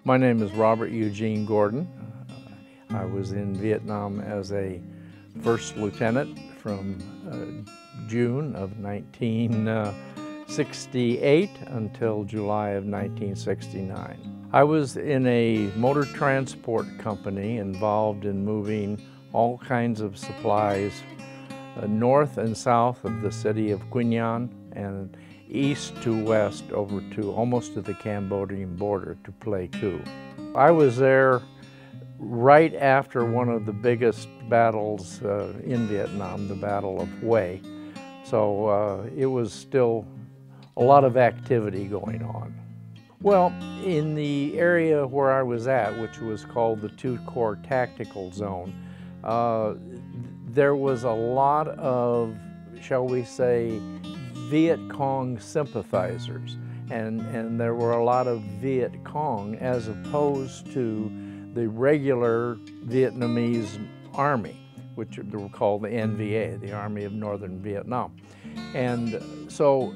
My name is Robert Eugene Gordon. I was in Vietnam as a first lieutenant from June of 1968 until July of 1969. I was in a motor transport company involved in moving all kinds of supplies north and south of the city of Quy Nhon and east to west over to almost to the Cambodian border to Pleiku. I was there right after one of the biggest battles in Vietnam, the Battle of Hue. So it was still a lot of activity going on. Well, in the area where I was at, which was called the 2 Corps Tactical Zone, there was a lot of, shall we say, Viet Cong sympathizers, and there were a lot of Viet Cong as opposed to the regular Vietnamese army, which were called the NVA, the Army of Northern Vietnam. And so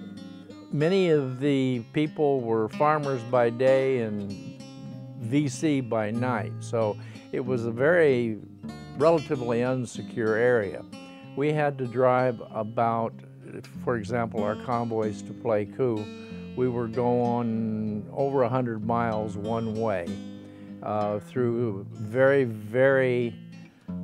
many of the people were farmers by day and VC by night, so it was a very relatively unsecure area. We had to drive about, for example, our convoys to Pleiku, we were going over 100 miles one way through very, very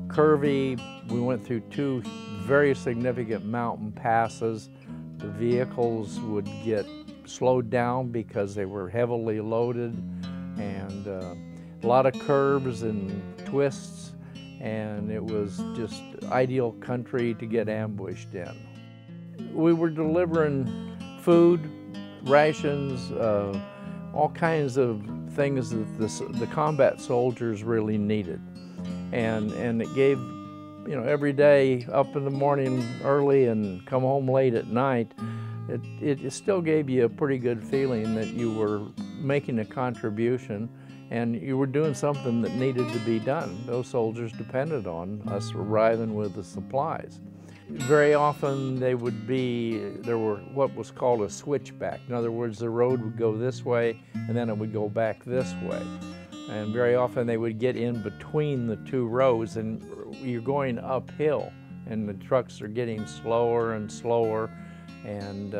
curvy. We went through 2 very significant mountain passes. The vehicles would get slowed down because they were heavily loaded, and a lot of curves and twists, and it was just ideal country to get ambushed in. We were delivering food, rations, all kinds of things that the combat soldiers really needed. And it gave, you know, every day up in the morning early and come home late at night, it still gave you a pretty good feeling that you were making a contribution and you were doing something that needed to be done. Those soldiers depended on us arriving with the supplies. Very often there were what was called a switchback. In other words, the road would go this way and then it would go back this way. And very often they would get in between the 2 roads, and you're going uphill and the trucks are getting slower and slower, and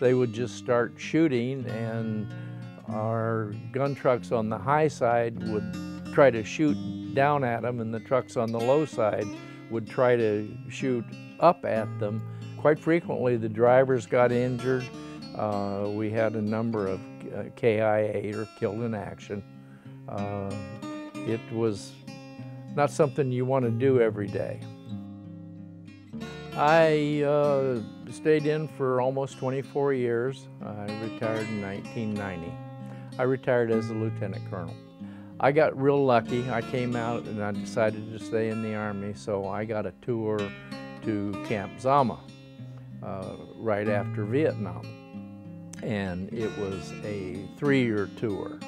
they would just start shooting, and our gun trucks on the high side would try to shoot down at them, and the trucks on the low side would try to shoot up at them. Quite frequently the drivers got injured. We had a number of KIA, or killed in action. It was not something you want to do every day. I stayed in for almost 24 years. I retired in 1990. I retired as a lieutenant colonel. I got real lucky. I came out and I decided to stay in the Army, so I got a tour to Camp Zama right after Vietnam. And it was a 3-year tour.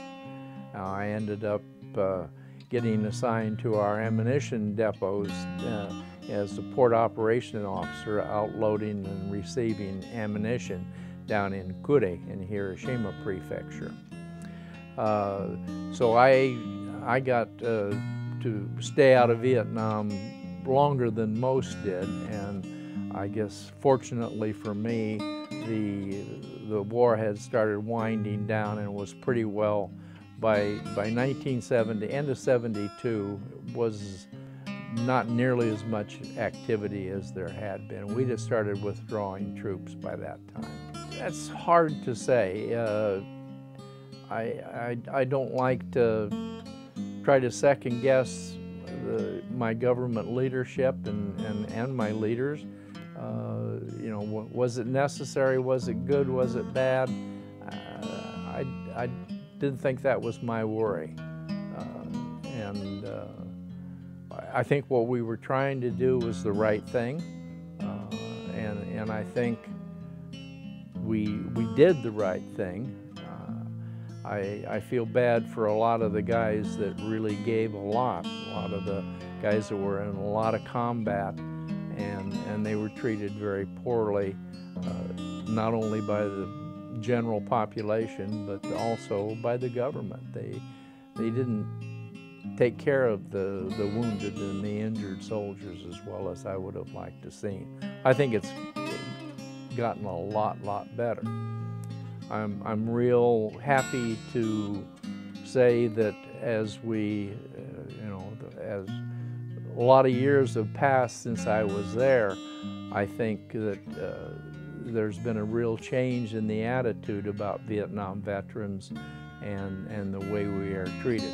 I ended up getting assigned to our ammunition depots as a port operation officer, outloading and receiving ammunition down in Kure in Hiroshima Prefecture. So I got to stay out of Vietnam longer than most did, and I guess fortunately for me, the war had started winding down and was pretty well, by 1970, end of 72, was not nearly as much activity as there had been. We just started withdrawing troops by that time. That's hard to say. I don't like to try to second guess my government leadership and my leaders. You know, was it necessary? Was it good? Was it bad? I didn't think that was my worry. I think what we were trying to do was the right thing, and I think we did the right thing. I feel bad for a lot of the guys that really gave a lot of the guys that were in a lot of combat, and they were treated very poorly, not only by the general population, but also by the government. they didn't take care of the wounded and the injured soldiers as well as I would have liked to see. I think it's gotten a lot better. I'm real happy to say that as we, as a lot of years have passed since I was there, I think that there's been a real change in the attitude about Vietnam veterans and the way we are treated.